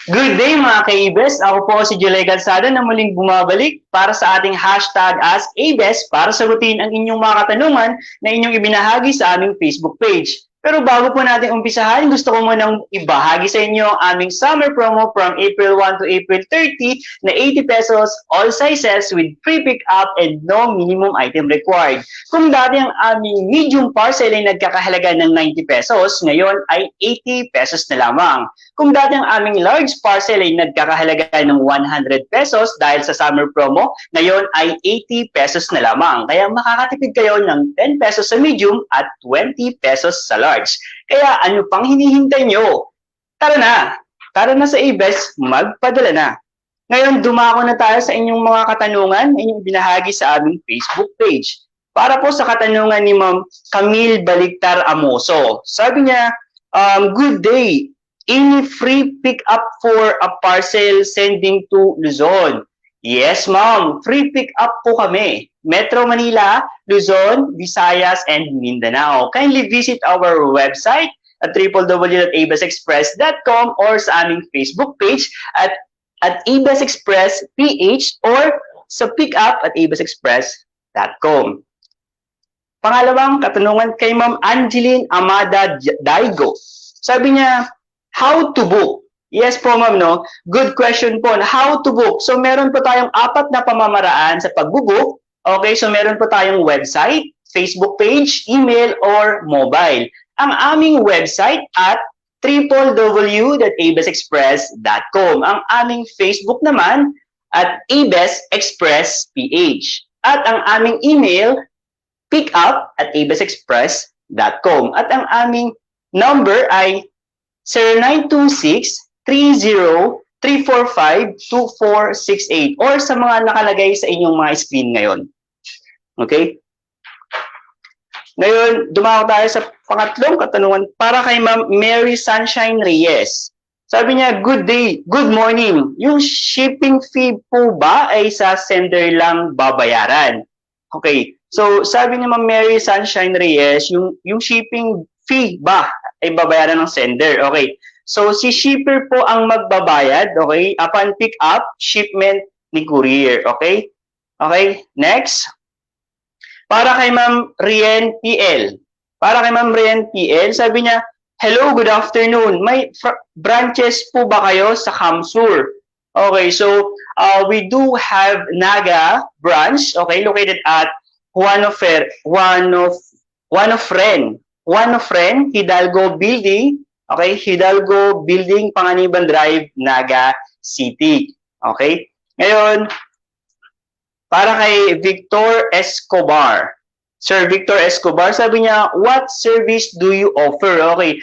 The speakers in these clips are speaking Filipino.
Good day mga ka-ABES! Ako po si Julie Calzada na muling bumabalik para sa ating hashtag AskABES para sagutin ang inyong mga katanungan na inyong ibinahagi sa aming Facebook page. Pero bago po natin umpisahan, gusto ko munang ibahagi sa inyo ang aming summer promo from April 1 to April 30 na 80 pesos all sizes with free pick-up and no minimum item required. Kung dati ang aming medium parcel ay nagkakahalaga ng 90 pesos, ngayon ay 80 pesos na lamang. Kung dati ang aming large parcel ay nagkakahalaga ng 100 pesos dahil sa summer promo, ngayon ay 80 pesos na lamang. Kaya makakatipid kayo ng 10 pesos sa medium at 20 pesos sa large. Kaya ano pang hinihintay nyo? Tara na sa ABES, magpadala na. Ngayon, dumako na tayo sa inyong mga katanungan na inyong binahagi sa aming Facebook page. Para po sa katanungan ni Ma'am Camille Baliktar Amoso. Sabi niya, good day. Any free pick-up for a parcel sending to Luzon? Yes, ma'am. Free pick-up po kami. Metro Manila, Luzon, Visayas, and Mindanao. Kindly visit our website at www.abasexpress.com or sa aming Facebook page at abasexpressph or sa pickup at abasexpress.com. Pangalawang katanungan kay Ma'am Angeline Amada Daigo. Sabi niya, how to book? Yes po ma'am, no? Good question po. How to book? So meron po tayong 4 na pamamaraan sa pag-book. Okay, so meron po tayong website, Facebook page, email, or mobile. Ang aming website at www.abasexpress.com. Ang aming Facebook naman at abasexpressph. At ang aming email, pickup@abasexpress.com. At ang aming number ay 0926-30-345-2468 or sa mga nakalagay sa inyong mga screen ngayon. Okay? Ngayon, dumako tayo sa pangatlong katanungan para kay Ma'am Mary Sunshine Reyes. Sabi niya, good day, good morning. Yung shipping fee po ba ay sa sender lang babayaran? Okay. So, sabi ni Ma'am Mary Sunshine Reyes, yung shipping fee ba ay babayaran ng sender? Okay. So, si shipper po ang magbabayad, okay, upon pick up, shipment ni courier, okay? Okay, next. Para kay Ma'am Rien PL. Para kay Ma'am Rien PL, sabi niya, hello, good afternoon. May branches po ba kayo sa Kamsur? Okay, so we do have Naga branch, okay, located at One of Ren, Hidalgo Building, okay, Hidalgo Building, Panganiban Drive, Naga City. Okay? Ngayon, para kay Victor Escobar. Sir Victor Escobar, sabi niya, what service do you offer? Okay.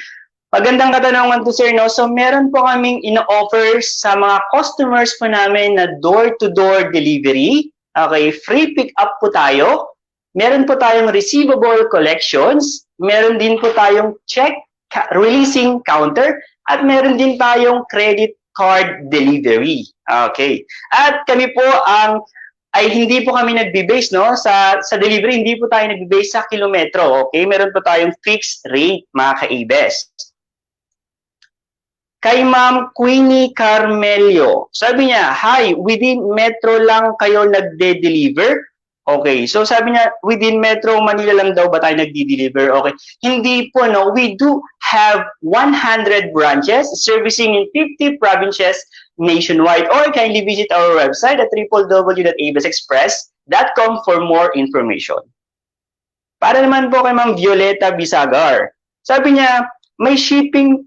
Magandang katanungan to sir, no? So, meron po kaming ino-offer sa mga customers po namin na door-to-door delivery. Okay, free pick-up po tayo. Meron po tayong receivable collections. Meron din po tayong check releasing counter. At meron din tayong credit card delivery. Okay. At kami po ay hindi po kami nagbe-base, no? Sa delivery, hindi po tayo nagbe-base sa kilometro. Okay? Meron po tayong fixed rate, mga ka-ABES. Kay Ma'am Queenie Carmelio, sabi niya, hi, within Metro lang kayo nagde-deliver? Okay, so sabi niya, within Metro Manila lang daw ba tayo nagde-deliver? Okay, hindi po, no? We do have 100 branches servicing in 50 provinces nationwide, or kindly visit our website at www.abasexpress.com for more information. Para naman po kay Ma'am Violeta Bisagar, sabi niya, may shipping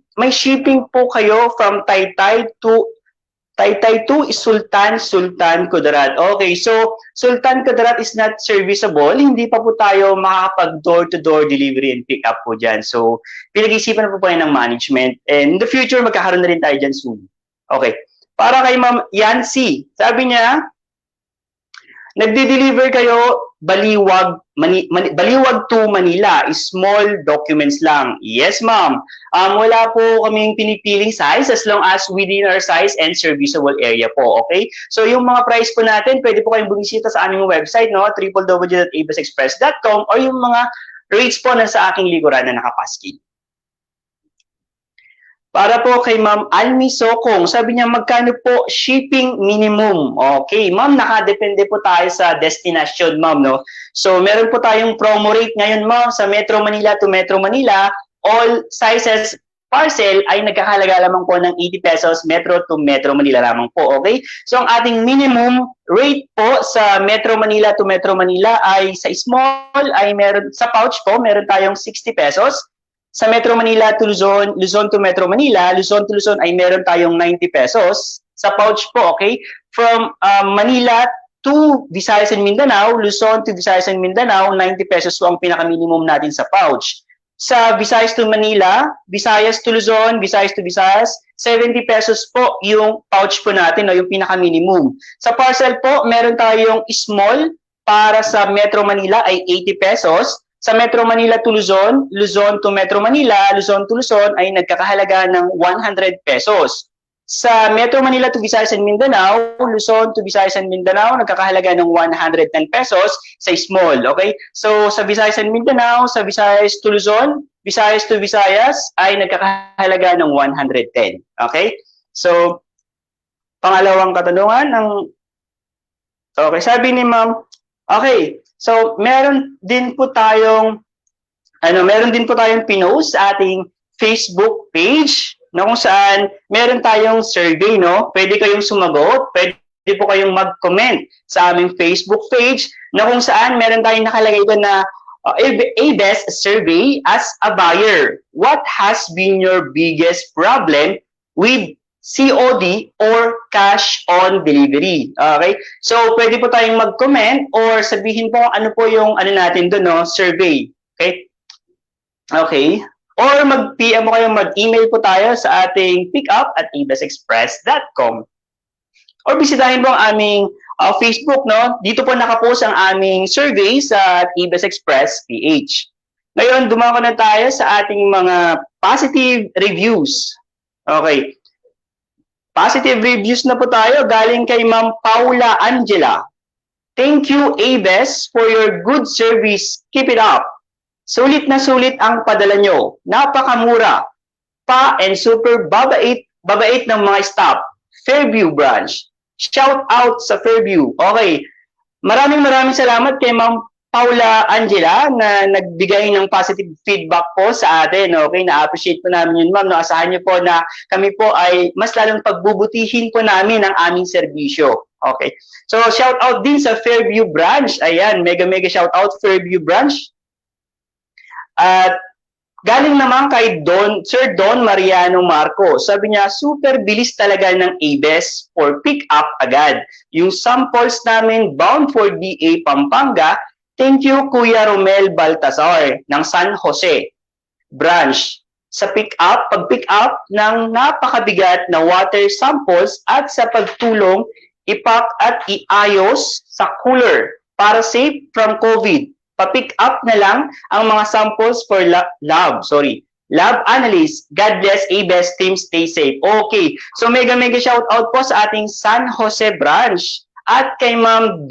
po kayo from Taytay to Sultan Kudarat. Okay, so Sultan Kudarat is not serviceable. Hindi pa po tayo makakapag door-to-door delivery and pick up po dyan. So, pinag-isipan na po yan ng management. And in the future, magkakaroon na rin tayo dyan soon. Okay. Para kay Ma'am Yancy, sabi niya, nagde-deliver kayo Baliwag to Manila, small documents lang. Yes, ma'am. Wala po kaming pinipiling size as long as within our size and serviceable area po, okay? So yung mga price po natin, pwede po kayong bumisita sa aming website, no? www.abasexpress.com, or yung mga rates po na sa aking likuran na nakapaski. Para po kay Ma'am Almi Sokong, sabi niya magkano po shipping minimum? Okay, Ma'am, nakadepende po tayo sa destination, Ma'am, no? So, meron po tayong promo rate ngayon, Ma'am, sa Metro Manila to Metro Manila. All sizes parcel ay nagkakahalaga lamang po ng 80 pesos Metro to Metro Manila lamang po, okay? So, ang ating minimum rate po sa Metro Manila to Metro Manila ay sa small ay meron, sa pouch po, meron tayong 60 pesos. Sa Metro Manila to Luzon, Luzon to Metro Manila, Luzon to Luzon ay meron tayong 90 pesos. Sa pouch po, okay? From Manila to Visayas and Mindanao, Luzon to Visayas and Mindanao, 90 pesos po ang pinaka-minimum natin sa pouch. Sa Visayas to Manila, Visayas to Luzon, Visayas to Visayas, 70 pesos po yung pouch po natin, no, yung pinaka-minimum. Sa parcel po, meron tayong small para sa Metro Manila ay 80 pesos. Sa Metro Manila to Luzon, Luzon to Metro Manila, Luzon to Luzon ay nagkakahalaga ng 100 pesos. Sa Metro Manila to Visayas and Mindanao, Luzon to Visayas and Mindanao, nagkakahalaga ng 110 pesos sa small, okay? So sa Visayas and Mindanao, sa Visayas to Luzon, Visayas to Visayas ay nagkakahalaga ng 110, okay? So pangalawang katanungan ng okay, sabi ni Ma'am, okay, so meron din po tayong pinost sa ating Facebook page na kung saan meron tayong survey, no? Pwede kayong sumagot, pwede po kayong mag-comment sa aming Facebook page na kung saan meron tayong nakalagay doon na ABES survey as a buyer. What has been your biggest problem with COD or cash on delivery? Okay? So, pwede po tayong mag-comment or sabihin po ano po yung ano natin doon, no? Survey. Okay? Okay. Or mag-PM mo kayo, mag-email po tayo sa ating pickup@abesexpress.com. Or bisitahin po ang aming Facebook, no? Dito po nakapost ang aming survey sa ABES Express PH. Ngayon, dumako na tayo sa ating mga positive reviews. Okay. Positive reviews na po tayo galing kay Ma'am Paula Angela. Thank you, ABES, for your good service. Keep it up. Sulit na sulit ang padala nyo. Napakamura. Pa and super babait ng mga staff. Fairview branch. Shout out sa Fairview. Okay. Maraming salamat kay Ma'am Paula Angela na nagbigay ng positive feedback po sa atin. Okay, na-appreciate po namin yun, Ma'am. No, asahan niyo po na kami po ay mas lalong pagbubutihin po namin ang aming serbisyo. Okay. So, shout out din sa Fairview branch. Ayan, mega shout out Fairview branch. At galing naman kay Sir Don Mariano Marco. Sabi niya, super bilis talaga ng ABES for pick up agad. Yung samples namin bound for DA Pampanga. Thank you, Kuya Romel Baltasar ng San Jose branch. Sa pag-pick up ng napakabigat na water samples at sa pagtulong ipak at iayos sa cooler para safe from COVID. Pa-pick up na lang ang mga samples for lab analyst. God bless ABES team, stay safe. Okay, so mega shout out po sa ating San Jose branch at kay Ma'am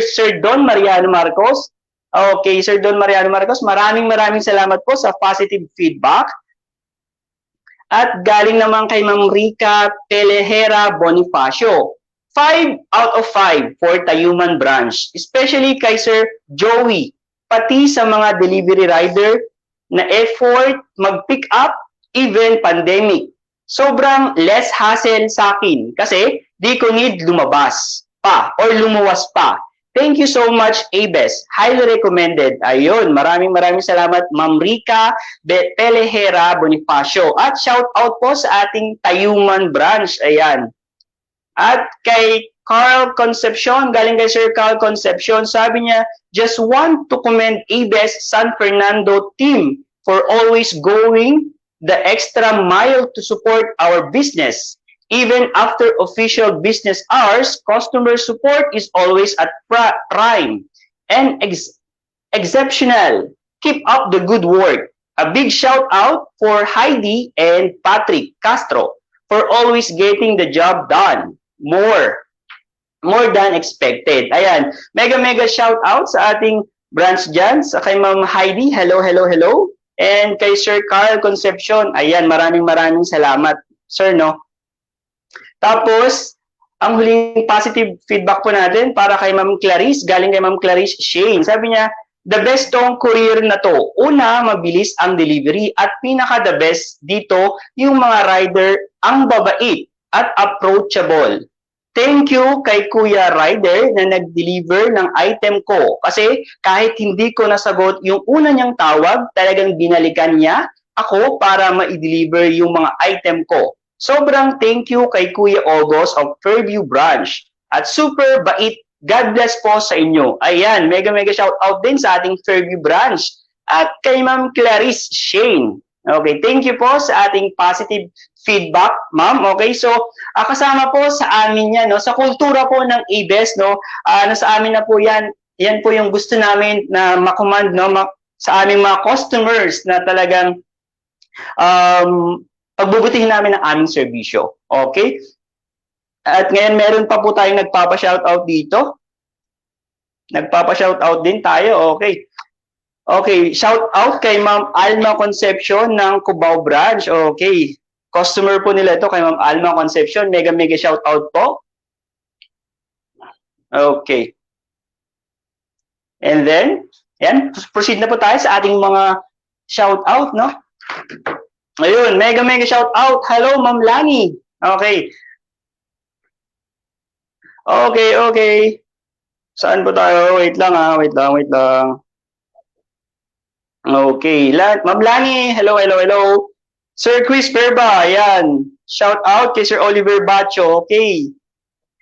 Sir Don Mariano Marcos. Okay, Sir Don Mariano Marcos, maraming salamat po sa positive feedback. At galing naman kay Ma'am Rica Telehera Bonifacio. 5 out of 5 for Tayuman branch, especially kay Sir Joey, pati sa mga delivery rider na effort mag-pick up even pandemic. Sobrang less hassle sa akin kasi di ko need lumabas pa or lumuwas pa. Thank you so much, ABES. Highly recommended. Ayun, maraming salamat, Ma'am Rica Telehera Bonifacio. At shout out po sa ating Tayuman branch. Ayan. At kay Carl Concepcion, galing kay Sir Carl Concepcion, sabi niya, just want to commend ABES San Fernando team for always going the extra mile to support our business. Even after official business hours, customer support is always at prime and exceptional. Keep up the good work. A big shout out for Heidi and Patrick Castro for always getting the job done. More than expected. Ayan, mega shout out sa ating branch dyan, sa kay Ma'am Heidi. Hello. And kay Sir Carl Concepcion, ayan, maraming salamat, Sir, no? Tapos, ang huling positive feedback po natin para kay Ma'am Clarice, galing kay Ma'am Clarice Shane. Sabi niya, the best tong courier na to. Una, mabilis ang delivery at pinaka the best dito, yung mga rider ang babait at approachable. Thank you kay Kuya Rider na nag-deliver ng item ko. Kasi kahit hindi ko nasagot yung una niyang tawag, talagang binalikan niya ako para ma-deliver yung mga item ko. Sobrang thank you kay Kuya August of Fairview Branch. At super bait. God bless po sa inyo. Ayan, mega shout out din sa ating Fairview Branch. At kay Ma'am Clarice Shane. Okay, thank you po sa ating positive feedback, ma'am. Okay, so kasama po sa amin yan, no? Sa kultura po ng ABES, no? Sa amin na po yan. Yan po yung gusto namin na makomand, no? Sa aming mga customers na talagang pagbubutihin namin ang aming serbisyo. Okay? At ngayon meron pa po tayong nagpapa-shoutout dito. Nagpapa-shoutout din tayo. Okay. Okay, shout out kay Ma'am Alma Concepcion ng Cubao Branch. Okay. Customer po nila ito kay Ma'am Alma Concepcion. Mega shout out po. Okay. And then, yan, proceed na po tayo sa ating mga shout out, no? Ayun, mega shout out. Hello, Ma'am Lani. Okay. Okay. Saan po tayo? Wait lang. Okay, Ma'am Lani, hello. Sir Chris Berba, ayan. Shout out kay Sir Oliver Bacho, okay.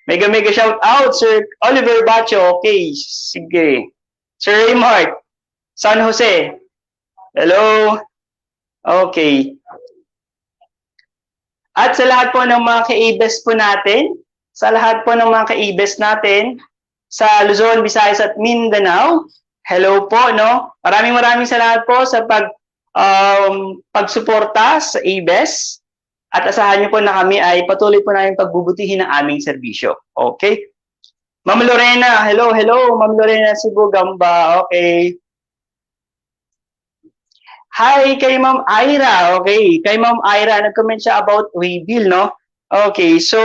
Mega shout out, Sir Oliver Bacho, okay. Sige. Sir Raymart, San Jose, hello. Okay. At sa lahat po ng mga ka-ABES po natin, sa Luzon, Visayas at Mindanao, hello po, no? Maraming salamat po sa pagsuporta sa ABES at asahan niyo po na kami ay patuloy po namin pagbubutihin ng aming serbisyo. Okay? Ma'am Lorena, hello, Ma'am Lorena Cebu Gamba, okay. Hi kay Ma'am Ira, okay. Kay Ma'am Ira, nag-comment siya about waybill, no? Okay, so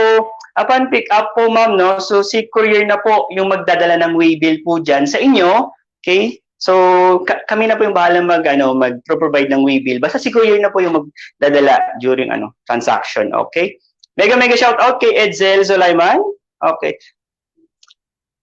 upon pick up po, ma'am, no? So si courier na po yung magdadala ng waybill po dyan sa inyo. Okay? So, kami na po yung bahala mag-provide ng waybill. Basta si courier na po yung magdadala during transaction. Okay? Mega shout out kay Edsel Zulaiman. Okay.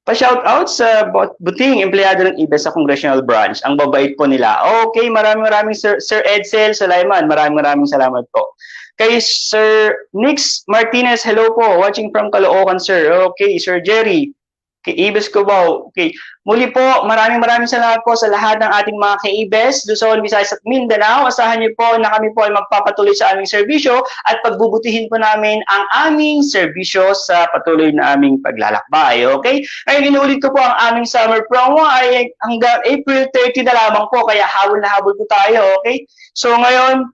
Pa-shout out sa buting empleyado ng ABES sa Congressional Branch. Ang babait po nila. Okay, maraming Sir Edsel Zulaiman. Maraming salamat po. Kay Sir Nix Martinez, hello po. Watching from Caloocan, sir. Okay, Sir Jerry. Kay ABES Cubao. Okay. Muli po, maraming salamat po sa lahat ng ating mga ka-ABES, Luzon, Visayas at Mindanao. Asahan niyo po na kami po ay magpapatuloy sa aming serbisyo at pagbubutihin po namin ang aming serbisyo sa patuloy na aming paglalakbay. Okay? Ngayon, inuulit ko po ang aming summer promo ay hanggang April 30 na lamang po, kaya habol na habol po tayo. Okay? So ngayon,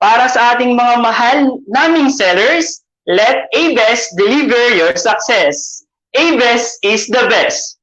para sa ating mga mahal naming sellers, let ABES deliver your success. ABES is the best.